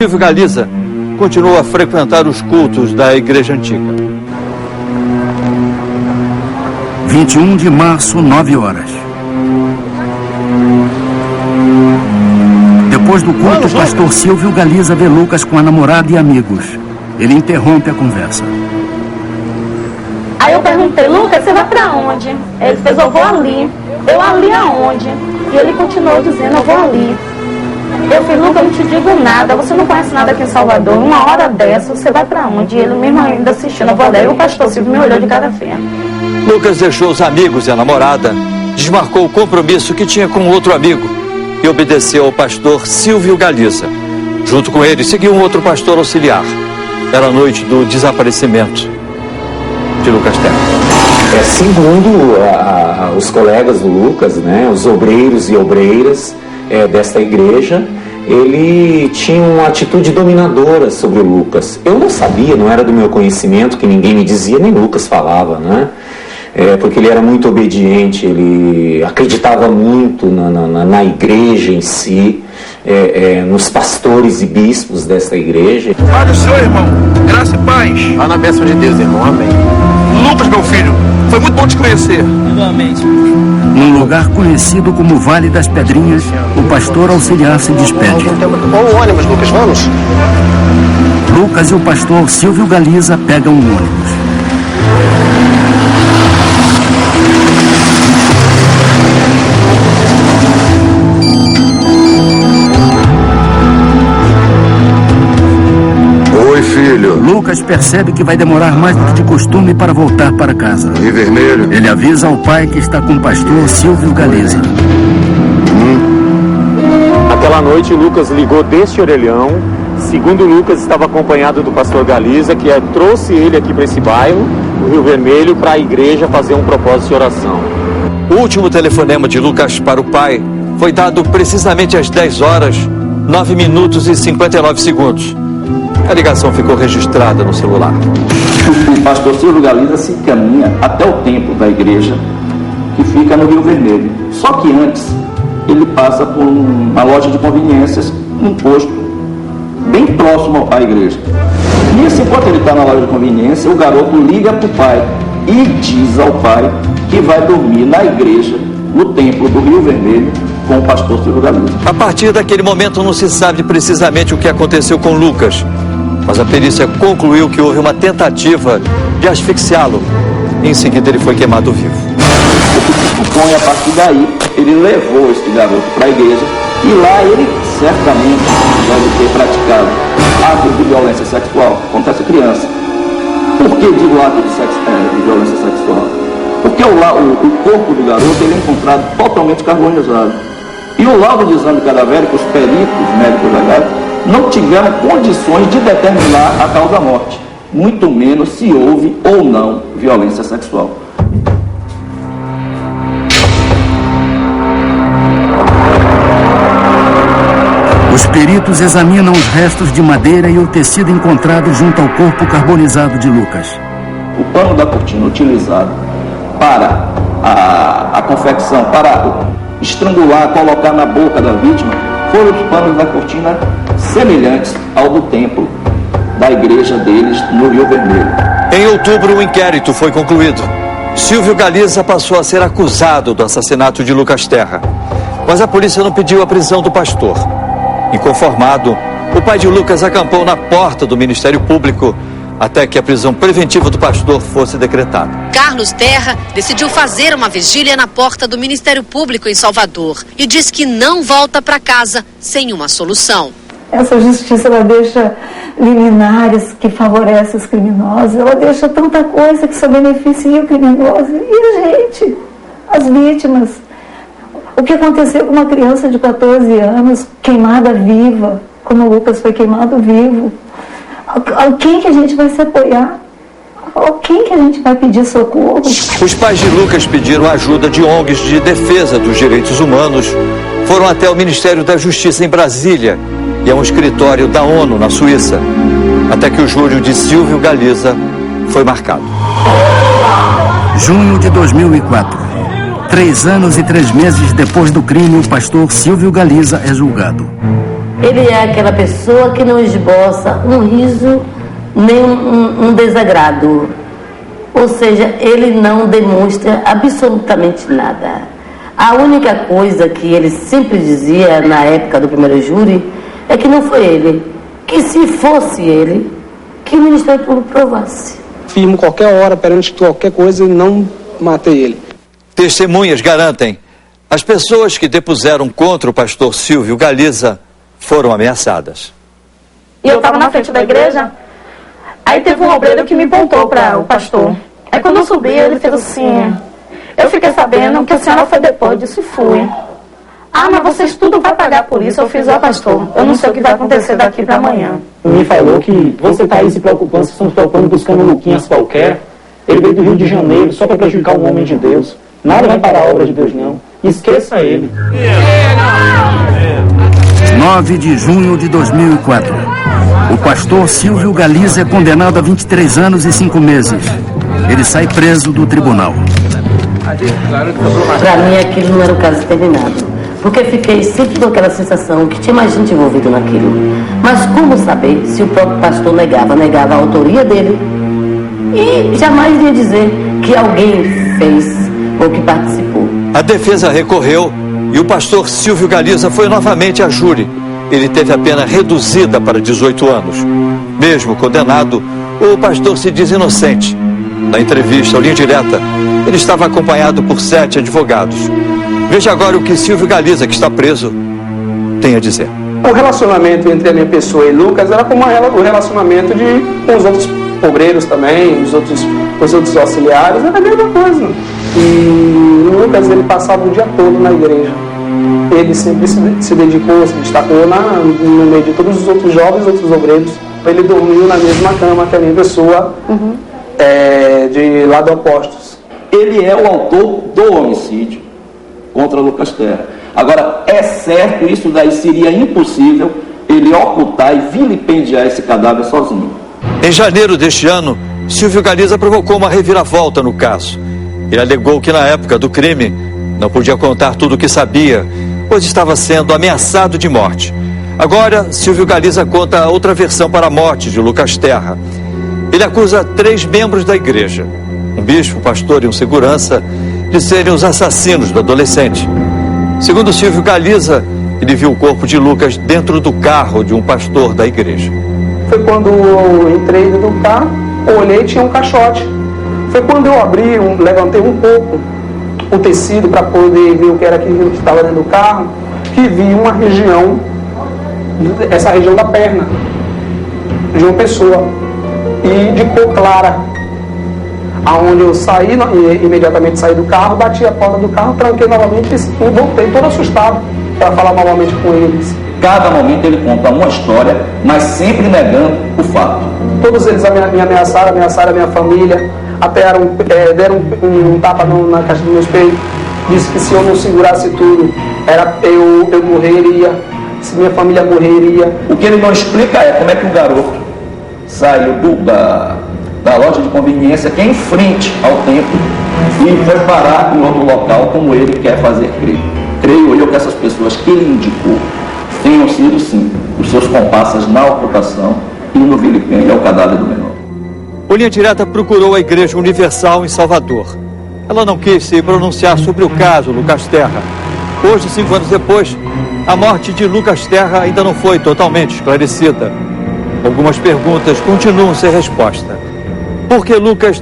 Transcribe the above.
Silvio Galiza continuou a frequentar os cultos da igreja antiga. 21 de março, 9 horas. Depois do culto, o pastor Silvio Galiza vê Lucas com a namorada e amigos. Ele interrompe a conversa. Aí eu perguntei: Lucas, você vai pra onde? Ele fez: eu vou ali. Eu: ali aonde? E ele continuou dizendo: eu vou ali. Eu falei: Lucas, eu não te digo nada, você não conhece nada aqui em Salvador, uma hora dessa, você vai pra onde? E ele mesmo ainda assistindo, eu vou ali. E o pastor Silvio me olhou de cara feia. Lucas deixou os amigos e a namorada, desmarcou o compromisso que tinha com outro amigo e obedeceu ao pastor Silvio Galiza. Junto com ele, seguiu um outro pastor auxiliar. Era a noite do desaparecimento de Lucas Terra. Segundo os colegas do Lucas, né, os obreiros e obreiras desta igreja, ele tinha uma atitude dominadora sobre o Lucas. Eu não sabia, não era do meu conhecimento, que ninguém me dizia, nem Lucas falava, né? Porque ele era muito obediente, ele acreditava muito na igreja em si, nos pastores e bispos desta igreja. Olha o senhor, irmão, graça e paz. Vá na bênção de Deus, irmão, amém. Lucas, meu filho, foi muito bom te conhecer. Igualmente. Num lugar conhecido como Vale das Pedrinhas, o pastor auxiliar se despede. Bom ônibus, Lucas, vamos? Lucas e o pastor Silvio Galiza pegam um ônibus. Oi, filho. Lucas percebe que vai demorar mais do que de costume para voltar para casa. E vermelho? Ele avisa ao pai que está com o pastor Silvio Galiza. Aquela noite, Lucas ligou deste orelhão. Segundo Lucas, estava acompanhado do pastor Galiza, que trouxe ele aqui para esse bairro, o Rio Vermelho, para a igreja fazer um propósito de oração. O último telefonema de Lucas para o pai foi dado precisamente às 10 horas, 9 minutos e 59 segundos. A ligação ficou registrada no celular. O pastor Silvio Galiza se encaminha até o templo da igreja, que fica no Rio Vermelho. Só que antes, ele passa por uma loja de conveniências, um posto bem próximo à igreja. Nisso, enquanto ele está na loja de conveniência, o garoto liga para o pai e diz ao pai que vai dormir na igreja, no templo do Rio Vermelho, com o pastor Silvio Galiza. A partir daquele momento não se sabe precisamente o que aconteceu com Lucas, mas a perícia concluiu que houve uma tentativa de asfixiá-lo. Em seguida, ele foi queimado vivo. Então, a partir daí, ele levou este garoto para a igreja e lá ele certamente deve ter praticado atos de violência sexual contra essa criança. Por que digo ato de violência sexual? Porque o corpo do garoto ele é encontrado totalmente carbonizado. E o laudo de exame cadavérico, os peritos médicos legais, não tiveram condições de determinar a causa da morte, muito menos se houve ou não violência sexual. Os peritos examinam os restos de madeira e o tecido encontrado junto ao corpo carbonizado de Lucas. O pano da cortina utilizado para a confecção, para estrangular, colocar na boca da vítima, foram os panos da cortina semelhantes ao do templo da igreja deles no Rio Vermelho. Em outubro, o inquérito foi concluído. Silvio Galiza passou a ser acusado do assassinato de Lucas Terra, mas a polícia não pediu a prisão do pastor. Inconformado, o pai de Lucas acampou na porta do Ministério Público até que a prisão preventiva do pastor fosse decretada. Carlos Terra decidiu fazer uma vigília na porta do Ministério Público em Salvador e diz que não volta para casa sem uma solução. Essa justiça, ela deixa liminares que favorecem os criminosos, ela deixa tanta coisa que só beneficia o criminoso e a gente, as vítimas. O que aconteceu com uma criança de 14 anos, queimada viva, como o Lucas foi queimado vivo? A quem que a gente vai se apoiar? A quem que a gente vai pedir socorro? Os pais de Lucas pediram a ajuda de ONGs de defesa dos direitos humanos, foram até o Ministério da Justiça em Brasília e a um escritório da ONU na Suíça, até que o júri de Silvio Galiza foi marcado. Junho de 2004. 3 anos e 3 meses depois do crime, o pastor Silvio Galiza é julgado. Ele é aquela pessoa que não esboça um riso nem um desagrado. Ou seja, ele não demonstra absolutamente nada. A única coisa que ele sempre dizia na época do primeiro júri é que não foi ele. Que se fosse ele, que o Ministério Público provasse. Firmo qualquer hora, perante qualquer coisa, e não matei ele. Testemunhas garantem: as pessoas que depuseram contra o pastor Silvio Galiza foram ameaçadas. E eu estava na frente da igreja, aí teve um obreiro que me apontou para o pastor. Aí quando eu subi, ele fez assim, eu fiquei sabendo que a senhora foi depor, eu disse, fui. Ah, mas vocês tudo vai pagar por isso. Eu fiz, pastor, eu não sei o que vai acontecer daqui para amanhã. Me falou que você está aí se preocupando, se estão se preocupando buscando Luquinhas qualquer. Ele veio do Rio de Janeiro só para prejudicar um homem de Deus. Nada vai parar a obra de Deus, não. Esqueça ele. 9 de junho de 2004. O pastor Silvio Galiza é condenado a 23 anos e 5 meses. Ele sai preso do tribunal. Para mim, aquilo não era um caso terminado. Porque fiquei sempre com aquela sensação que tinha mais gente envolvida naquilo. Mas como saber se o próprio pastor negava a autoria dele? E jamais ia dizer que alguém fez ou que participou. A defesa recorreu e o pastor Silvio Galiza foi novamente a júri. Ele teve a pena reduzida para 18 anos. Mesmo condenado, o pastor se diz inocente. Na entrevista ao Linha Direta, ele estava acompanhado por 7 advogados. Veja agora o que Silvio Galiza, que está preso, tem a dizer. O relacionamento entre a minha pessoa e Lucas era como o relacionamento com os outros obreiros também, os outros auxiliares, era a mesma coisa. E o Lucas, ele passava o dia todo na igreja. Ele sempre se dedicou, se destacou no meio de todos os outros jovens, outros obreiros. Ele dormiu na mesma cama que a minha pessoa, de lado opostos. Ele é o autor do homicídio contra Lucas Terra. Agora, é certo, isso daí seria impossível ele ocultar e vilipendiar esse cadáver sozinho. Em janeiro deste ano, Silvio Galiza provocou uma reviravolta no caso. Ele alegou que na época do crime não podia contar tudo o que sabia, pois estava sendo ameaçado de morte. Agora, Silvio Galiza conta outra versão para a morte de Lucas Terra. Ele acusa 3 membros da igreja, um bispo, um pastor e um segurança, de serem os assassinos do adolescente. Segundo Silvio Galiza, ele viu o corpo de Lucas dentro do carro de um pastor da igreja. Foi quando eu entrei dentro do carro, olhei e tinha um caixote. Foi quando eu abri, levantei um pouco o tecido para poder ver o que era aquilo que estava dentro do carro, que vi uma região, essa região da perna, de uma pessoa, e de cor clara. Aonde eu saí, imediatamente saí do carro, bati a porta do carro, tranquei novamente e voltei todo assustado para falar novamente com eles. Cada momento ele conta uma história, mas sempre negando o fato. Todos eles me ameaçaram a minha família, até deram um tapa na caixa do meu espelho, disse que se eu não segurasse tudo, eu morreria, se minha família morreria. O que ele não explica é como é que o garoto saiu da loja de conveniência, que é em frente ao templo, e foi parar em outro local como ele quer fazer crer. Creio eu que essas pessoas que ele indicou tenham sido, sim, os seus comparsas na ocultação e no vilipêndio ao cadáver do menor. O Linha Direta procurou a Igreja Universal em Salvador. Ela não quis se pronunciar sobre o caso Lucas Terra. Hoje, 5 anos depois, a morte de Lucas Terra ainda não foi totalmente esclarecida. Algumas perguntas continuam sem resposta. Por que Lucas